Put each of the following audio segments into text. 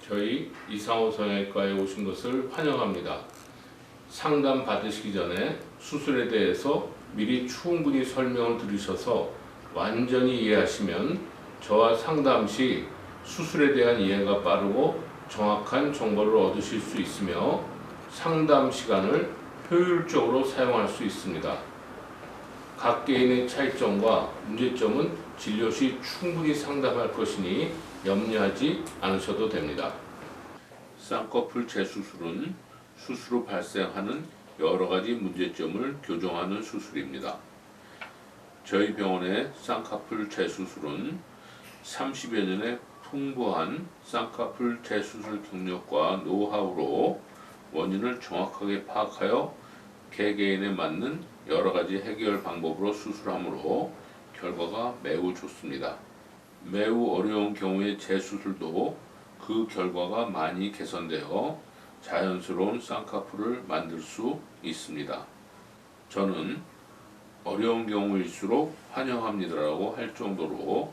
저희 이상호 성형외과에 오신 것을 환영합니다. 상담 받으시기 전에 수술에 대해서 미리 충분히 설명을 들으셔서 완전히 이해하시면 저와 상담 시 수술에 대한 이해가 빠르고 정확한 정보를 얻으실 수 있으며 상담 시간을 효율적으로 사용할 수 있습니다. 각 개인의 차이점과 문제점은 진료 시 충분히 상담할 것이니 염려하지 않으셔도 됩니다. 쌍꺼풀 재수술은 수술 후 발생하는 여러 가지 문제점을 교정하는 수술입니다. 저희 병원의 쌍꺼풀 재수술은 30여 년의 풍부한 쌍꺼풀 재수술 경력과 노하우로 원인을 정확하게 파악하여 개개인에 맞는 여러 가지 해결 방법으로 수술하므로 결과가 매우 좋습니다. 매우 어려운 경우의 재수술도 그 결과가 많이 개선되어 자연스러운 쌍꺼풀을 만들 수 있습니다. 저는 어려운 경우일수록 환영합니다라고 할 정도로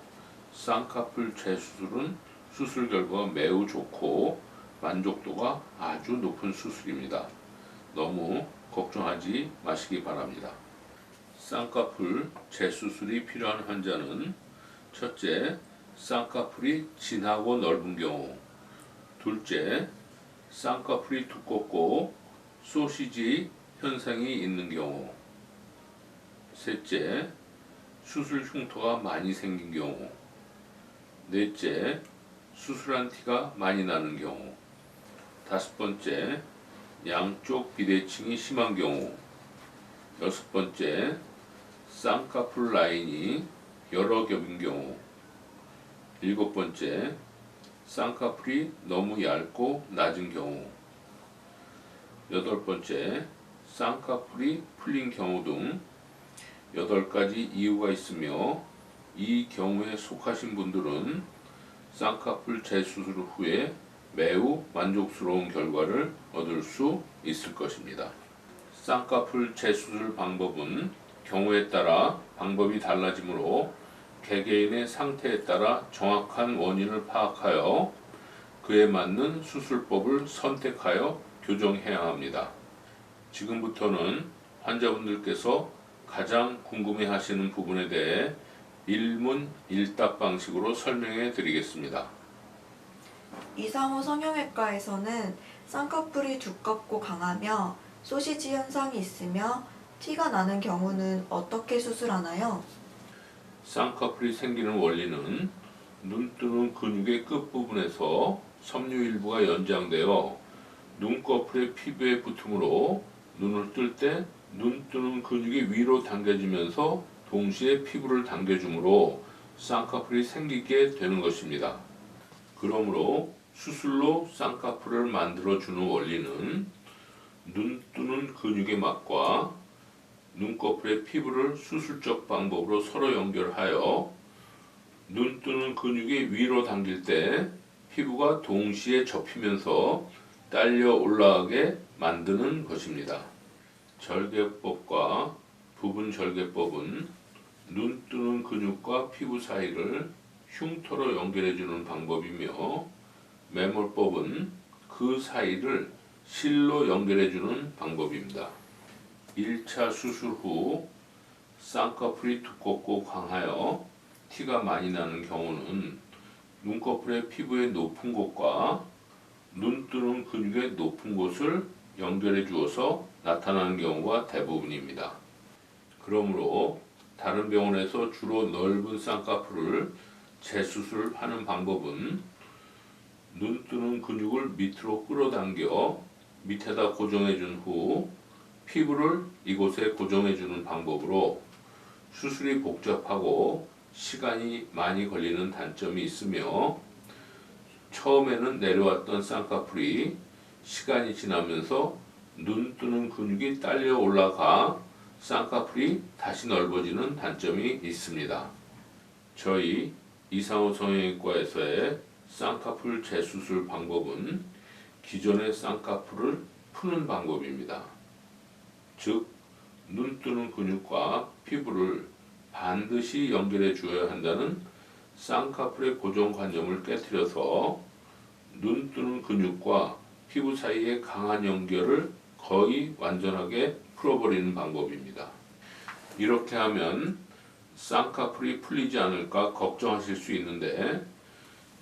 쌍꺼풀 재수술은 수술 결과가 매우 좋고 만족도가 아주 높은 수술입니다. 너무 걱정하지 마시기 바랍니다. 쌍꺼풀 재수술이 필요한 환자는 첫째, 쌍꺼풀이 진하고 넓은 경우, 둘째, 쌍꺼풀이 두껍고 소시지 현상이 있는 경우, 셋째, 수술 흉터가 많이 생긴 경우, 넷째, 수술한 티가 많이 나는 경우, 다섯 번째, 양쪽 비대칭이 심한 경우, 여섯 번째, 쌍꺼풀 라인이 여러 겹인 경우, 일곱 번째, 쌍꺼풀이 너무 얇고 낮은 경우, 여덟 번째, 쌍꺼풀이 풀린 경우 등 8가지 이유가 있으며 이 경우에 속하신 분들은 쌍꺼풀 재수술 후에 매우 만족스러운 결과를 얻을 수 있을 것입니다. 쌍꺼풀 재수술 방법은 경우에 따라 방법이 달라지므로 개개인의 상태에 따라 정확한 원인을 파악하여 그에 맞는 수술법을 선택하여 교정해야 합니다. 지금부터는 환자분들께서 가장 궁금해하시는 부분에 대해 일문일답 방식으로 설명해 드리겠습니다. 이상호 성형외과에서는 쌍꺼풀이 두껍고 강하며 소시지 현상이 있으며 티가 나는 경우는 어떻게 수술하나요? 쌍꺼풀이 생기는 원리는 눈뜨는 근육의 끝부분에서 섬유 일부가 연장되어 눈꺼풀의 피부에 붙으므로 눈을 뜰 때 눈뜨는 근육이 위로 당겨지면서 동시에 피부를 당겨주므로 쌍꺼풀이 생기게 되는 것입니다. 그러므로 수술로 쌍꺼풀을 만들어주는 원리는 눈뜨는 근육의 막과 눈꺼풀의 피부를 수술적 방법으로 서로 연결하여 눈뜨는 근육이 위로 당길 때 피부가 동시에 접히면서 딸려 올라가게 만드는 것입니다. 절개법과 부분절개법은 눈뜨는 근육과 피부 사이를 흉터로 연결해주는 방법이며 매몰법은 그 사이를 실로 연결해주는 방법입니다. 1차 수술 후 쌍꺼풀이 두껍고 강하여 티가 많이 나는 경우는 눈꺼풀의 피부의 높은 곳과 눈뜨는 근육의 높은 곳을 연결해 주어서 나타나는 경우가 대부분입니다. 그러므로 다른 병원에서 주로 넓은 쌍꺼풀을 재수술하는 방법은 눈뜨는 근육을 밑으로 끌어당겨 밑에다 고정해 준 후 피부를 이곳에 고정해 주는 방법으로 수술이 복잡하고 시간이 많이 걸리는 단점이 있으며 처음에는 내려왔던 쌍꺼풀이 시간이 지나면서 눈뜨는 근육이 딸려 올라가 쌍꺼풀이 다시 넓어지는 단점이 있습니다. 저희 이상호 성형외과에서의 쌍꺼풀 재수술 방법은 기존의 쌍꺼풀을 푸는 방법입니다. 즉, 눈뜨는 근육과 피부를 반드시 연결해 주어야 한다는 쌍꺼풀의 고정관념을 깨트려서 눈 뜨는 근육과 피부 사이의 강한 연결을 거의 완전하게 풀어버리는 방법입니다. 이렇게 하면 쌍꺼풀이 풀리지 않을까 걱정하실 수 있는데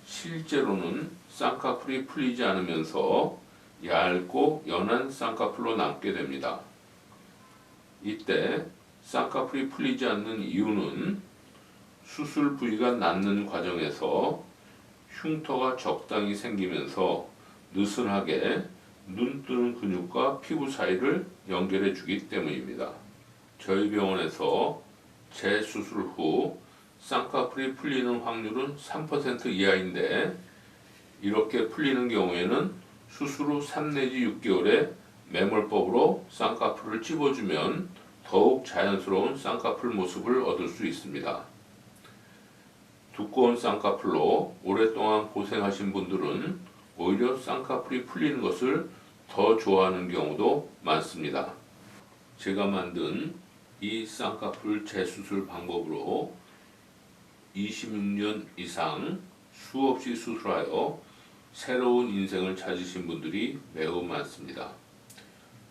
실제로는 쌍꺼풀이 풀리지 않으면서 얇고 연한 쌍꺼풀로 남게 됩니다. 이때 쌍꺼풀이 풀리지 않는 이유는 수술 부위가 낫는 과정에서 흉터가 적당히 생기면서 느슨하게 눈 뜨는 근육과 피부 사이를 연결해 주기 때문입니다. 저희 병원에서 재수술 후 쌍꺼풀이 풀리는 확률은 3% 이하인데 이렇게 풀리는 경우에는 수술 후 3 내지 6개월에 매몰법으로 쌍꺼풀을 찝어주면 더욱 자연스러운 쌍꺼풀 모습을 얻을 수 있습니다. 두꺼운 쌍꺼풀로 오랫동안 고생하신 분들은 오히려 쌍꺼풀이 풀리는 것을 더 좋아하는 경우도 많습니다. 제가 만든 이 쌍꺼풀 재수술 방법으로 26년 이상 수없이 수술하여 새로운 인생을 찾으신 분들이 매우 많습니다.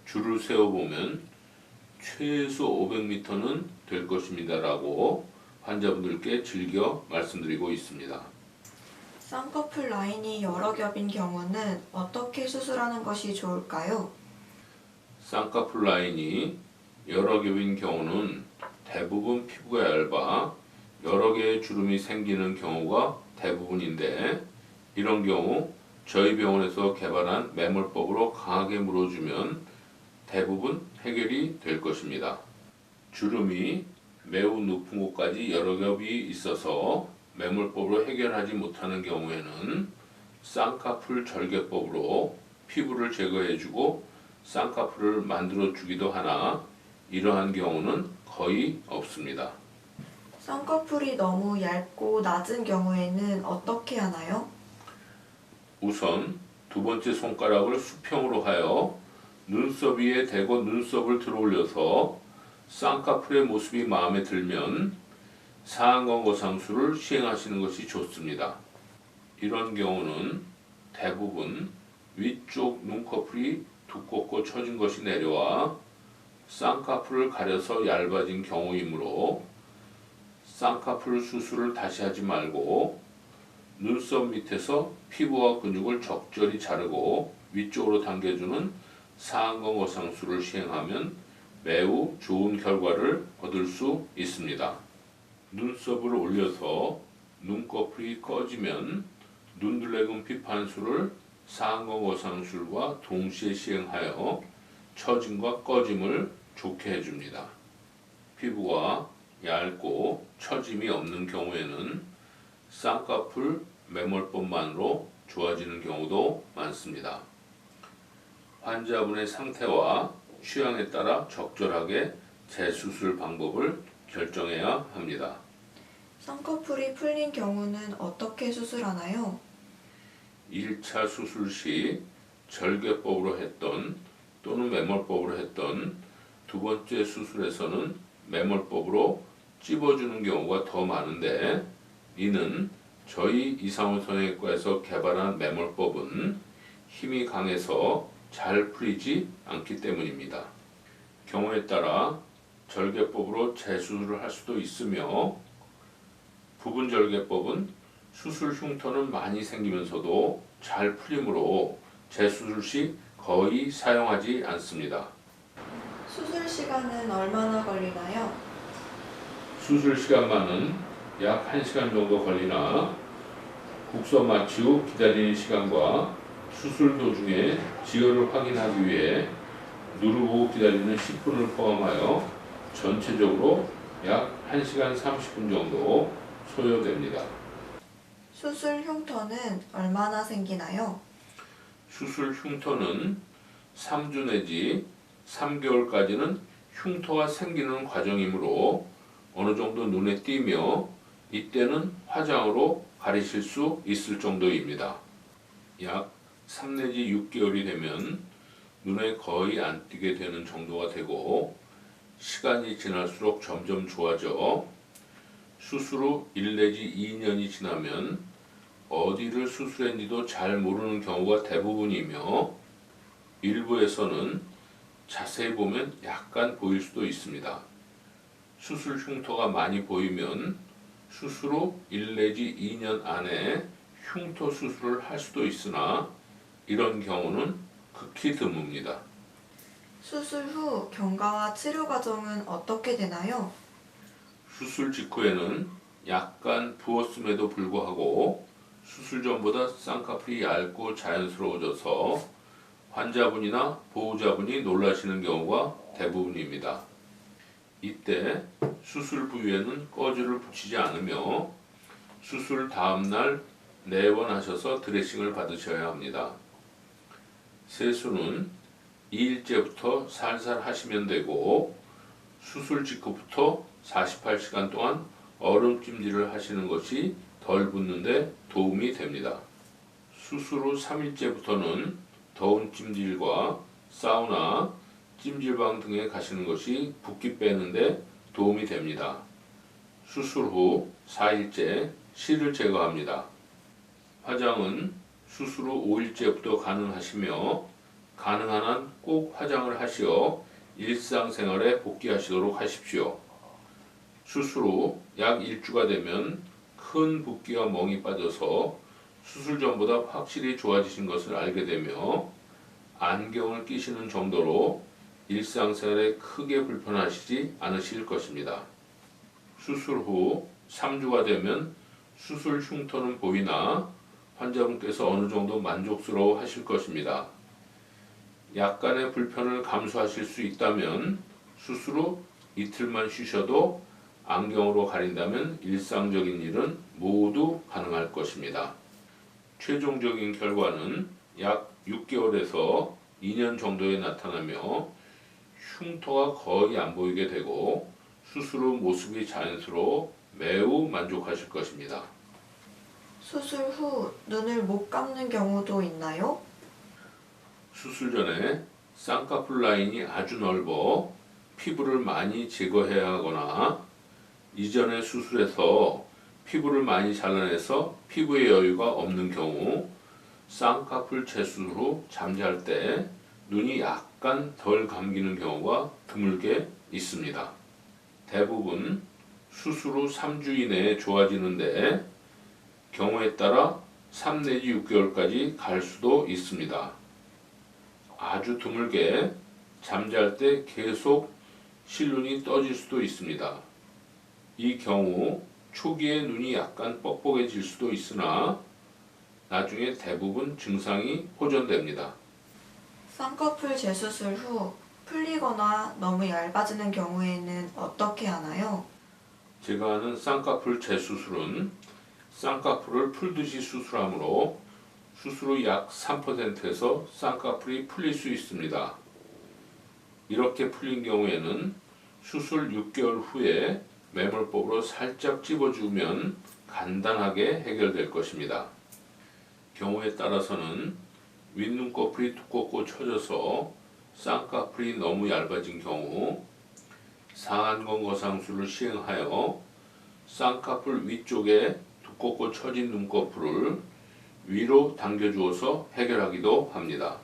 줄을 세어보면 최소 500m는 될 것입니다 라고 환자분들께 즐겨 말씀드리고 있습니다. 쌍꺼풀 라인이 여러 겹인 경우는 어떻게 수술하는 것이 좋을까요? 쌍꺼풀 라인이 여러 겹인 경우는 대부분 피부가 얇아 여러 개의 주름이 생기는 경우가 대부분인데 이런 경우 저희 병원에서 개발한 매몰법으로 강하게 물어주면 대부분 해결이 될 것입니다. 주름이 매우 높은 곳까지 여러 겹이 있어서 매몰법으로 해결하지 못하는 경우에는 쌍꺼풀 절개법으로 피부를 제거해주고 쌍꺼풀을 만들어주기도 하나 이러한 경우는 거의 없습니다. 쌍꺼풀이 너무 얇고 낮은 경우에는 어떻게 하나요? 우선 두 번째 손가락을 수평으로 하여 눈썹 위에 대고 눈썹을 들어올려서 쌍꺼풀의 모습이 마음에 들면 상안검 거상술을 시행하시는 것이 좋습니다. 이런 경우는 대부분 위쪽 눈꺼풀이 두껍고 처진 것이 내려와 쌍꺼풀을 가려서 얇아진 경우이므로 쌍꺼풀 수술을 다시 하지 말고 눈썹 밑에서 피부와 근육을 적절히 자르고 위쪽으로 당겨주는 상안검 거상술을 시행하면 매우 좋은 결과를 얻을 수 있습니다. 눈썹을 올려서 눈꺼풀이 꺼지면 눈둘레금 피판술을 상안검 거상술과 동시에 시행하여 처짐과 꺼짐을 좋게 해줍니다. 피부가 얇고 처짐이 없는 경우에는 쌍꺼풀 매몰법만으로 좋아지는 경우도 많습니다. 환자분의 상태와 취향에 따라 적절하게 재수술 방법을 결정해야 합니다. 쌍꺼풀이 풀린 경우는 어떻게 수술하나요? 1차 수술 시 절개법으로 했던 또는 매몰법으로 했던 두 번째 수술에서는 매몰법으로 찝어주는 경우가 더 많은데 이는 저희 이상호 성형외과에서 개발한 매몰법은 힘이 강해서 잘 풀리지 않기 때문입니다. 경우에 따라 절개법으로 재수술을 할 수도 있으며 부분 절개법은 수술 흉터는 많이 생기면서도 잘 풀리므로 재수술 시 거의 사용하지 않습니다. 수술 시간은 얼마나 걸리나요? 수술 시간만은 약 1시간 정도 걸리나 국소 마취 후 기다리는 시간과 수술 도중에 지혈을 확인하기 위해 누르고 기다리는 10분을 포함하여 전체적으로 약 1시간 30분 정도 소요됩니다. 수술 흉터는 얼마나 생기나요? 수술 흉터는 3주 내지 3개월까지는 흉터가 생기는 과정이므로 어느 정도 눈에 띄며 이때는 화장으로 가리실 수 있을 정도입니다. 약 3 내지 6개월이 되면 눈에 거의 안 띄게 되는 정도가 되고 시간이 지날수록 점점 좋아져 수술 후 1 내지 2년이 지나면 어디를 수술했는지도 잘 모르는 경우가 대부분이며 일부에서는 자세히 보면 약간 보일 수도 있습니다. 수술 흉터가 많이 보이면 수술 후 1 내지 2년 안에 흉터 수술을 할 수도 있으나 이런 경우는 극히 드뭅니다. 수술 후 경과와 치료 과정은 어떻게 되나요? 수술 직후에는 약간 부었음에도 불구하고 수술 전보다 쌍꺼풀이 얇고 자연스러워져서 환자분이나 보호자분이 놀라시는 경우가 대부분입니다. 이때 수술 부위에는 꺼즈를 붙이지 않으며 수술 다음날 내원하셔서 드레싱을 받으셔야 합니다. 세수는 2일째부터 살살 하시면 되고 수술 직후부터 48시간 동안 얼음 찜질을 하시는 것이 덜 붓는데 도움이 됩니다. 수술 후 3일째부터는 더운 찜질과 사우나, 찜질방 등에 가시는 것이 붓기 빼는데 도움이 됩니다. 수술 후 4일째 실을 제거합니다. 화장은 수술 후 5일째부터 가능하시며 가능한 한 꼭 화장을 하시어 일상생활에 복귀하시도록 하십시오. 수술 후 약 1주가 되면 큰 붓기와 멍이 빠져서 수술 전보다 확실히 좋아지신 것을 알게 되며 안경을 끼시는 정도로 일상생활에 크게 불편하시지 않으실 것입니다. 수술 후 3주가 되면 수술 흉터는 보이나 환자분께서 어느 정도 만족스러워 하실 것입니다. 약간의 불편을 감수하실 수 있다면 수술 후 이틀만 쉬셔도 안경으로 가린다면 일상적인 일은 모두 가능할 것입니다. 최종적인 결과는 약 6개월에서 2년 정도에 나타나며 흉터가 거의 안 보이게 되고 수술 후 모습이 자연스러워 매우 만족하실 것입니다. 수술 후 눈을 못 감는 경우도 있나요? 수술 전에 쌍꺼풀 라인이 아주 넓어 피부를 많이 제거해야 하거나 이전에 수술해서 피부를 많이 잘라내서 피부에 여유가 없는 경우 쌍꺼풀 재수술 후 잠잘 때 눈이 약간 덜 감기는 경우가 드물게 있습니다. 대부분 수술 후 3주 이내에 좋아지는데 경우에 따라 3 내지 6개월까지 갈 수도 있습니다. 아주 드물게 잠잘 때 계속 실눈이 떠질 수도 있습니다. 이 경우 초기에 눈이 약간 뻑뻑해질 수도 있으나 나중에 대부분 증상이 호전됩니다. 쌍꺼풀 재수술 후 풀리거나 너무 얇아지는 경우에는 어떻게 하나요? 제가 하는 쌍꺼풀 재수술은 쌍꺼풀을 풀듯이 수술하므로 수술 후 약 3%에서 쌍꺼풀이 풀릴 수 있습니다. 이렇게 풀린 경우에는 수술 6개월 후에 매몰법으로 살짝 찝어주면 간단하게 해결될 것입니다. 경우에 따라서는 윗눈꺼풀이 두껍고 처져서 쌍꺼풀이 너무 얇아진 경우 상안검 거상술을 시행하여 쌍꺼풀 위쪽에 두껍고 처진 눈꺼풀을 위로 당겨주어서 해결하기도 합니다.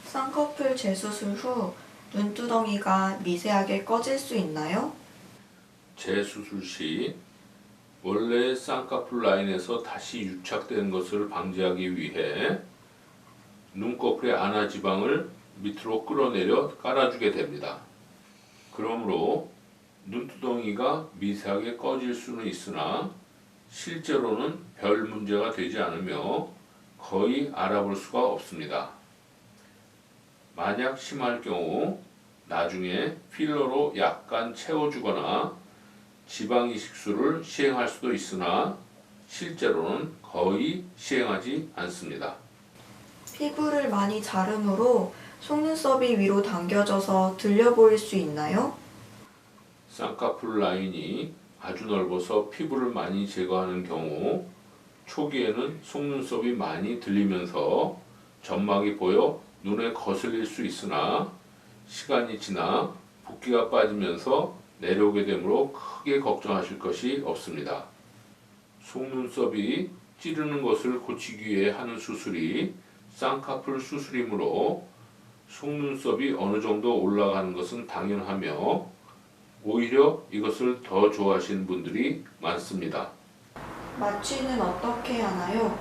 쌍꺼풀 재수술 후 눈두덩이가 미세하게 꺼질 수 있나요? 재수술 시 원래의 쌍꺼풀 라인에서 다시 유착되는 것을 방지하기 위해 눈꺼풀의 안화 지방을 밑으로 끌어내려 깔아주게 됩니다. 그러므로 눈두덩이가 미세하게 꺼질 수는 있으나 실제로는 별 문제가 되지 않으며 거의 알아볼 수가 없습니다. 만약 심할 경우 나중에 필러로 약간 채워주거나 지방 이식술을 시행할 수도 있으나 실제로는 거의 시행하지 않습니다. 피부를 많이 자르므로 속눈썹이 위로 당겨져서 들려 보일 수 있나요? 쌍꺼풀 라인이 아주 넓어서 피부를 많이 제거하는 경우 초기에는 속눈썹이 많이 들리면서 점막이 보여 눈에 거슬릴 수 있으나 시간이 지나 붓기가 빠지면서 내려오게 되므로 크게 걱정하실 것이 없습니다. 속눈썹이 찌르는 것을 고치기 위해 하는 수술이 쌍꺼풀 수술이므로 속눈썹이 어느 정도 올라가는 것은 당연하며 오히려 이것을 더 좋아하시는 분들이 많습니다. 마취는 어떻게 하나요?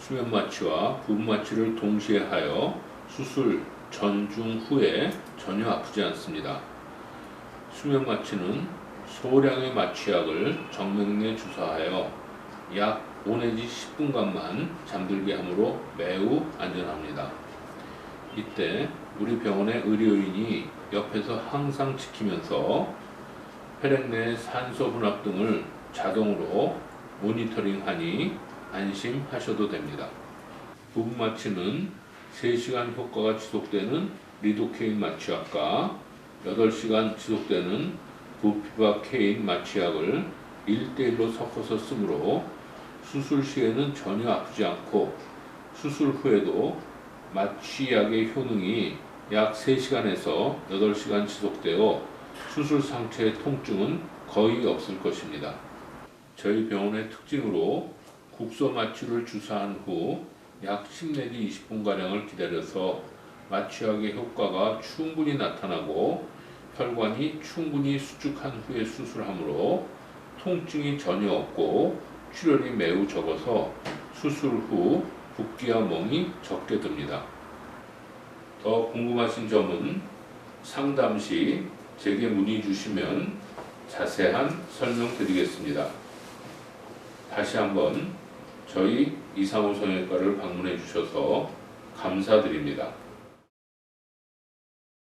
수면 마취와 부분 마취를 동시에 하여 수술 전, 중, 후에 전혀 아프지 않습니다. 수면 마취는 소량의 마취약을 정맥 내 주사하여 약 5 내지 10분간만 잠들게 하므로 매우 안전합니다. 이때 우리 병원의 의료인이 옆에서 항상 지키면서 혈액 내 산소 혼합 등을 자동으로 모니터링하니 안심하셔도 됩니다. 부분 마취는 3시간 효과가 지속되는 리도케인 마취약과 8시간 지속되는 부피바케인 마취약을 1대1로 섞어서 쓰므로 수술 시에는 전혀 아프지 않고 수술 후에도 마취약의 효능이 약 3시간에서 8시간 지속되어 수술 상처의 통증은 거의 없을 것입니다. 저희 병원의 특징으로 국소 마취를 주사한 후 약 10 내지 20분가량을 기다려서 마취약의 효과가 충분히 나타나고 혈관이 충분히 수축한 후에 수술하므로 통증이 전혀 없고 출혈이 매우 적어서 수술 후 붓기와 멍이 적게 듭니다. 더 궁금하신 점은 상담 시 제게 문의 주시면 자세한 설명 드리겠습니다. 다시 한번 저희 이상호 성형외과를 방문해 주셔서 감사드립니다.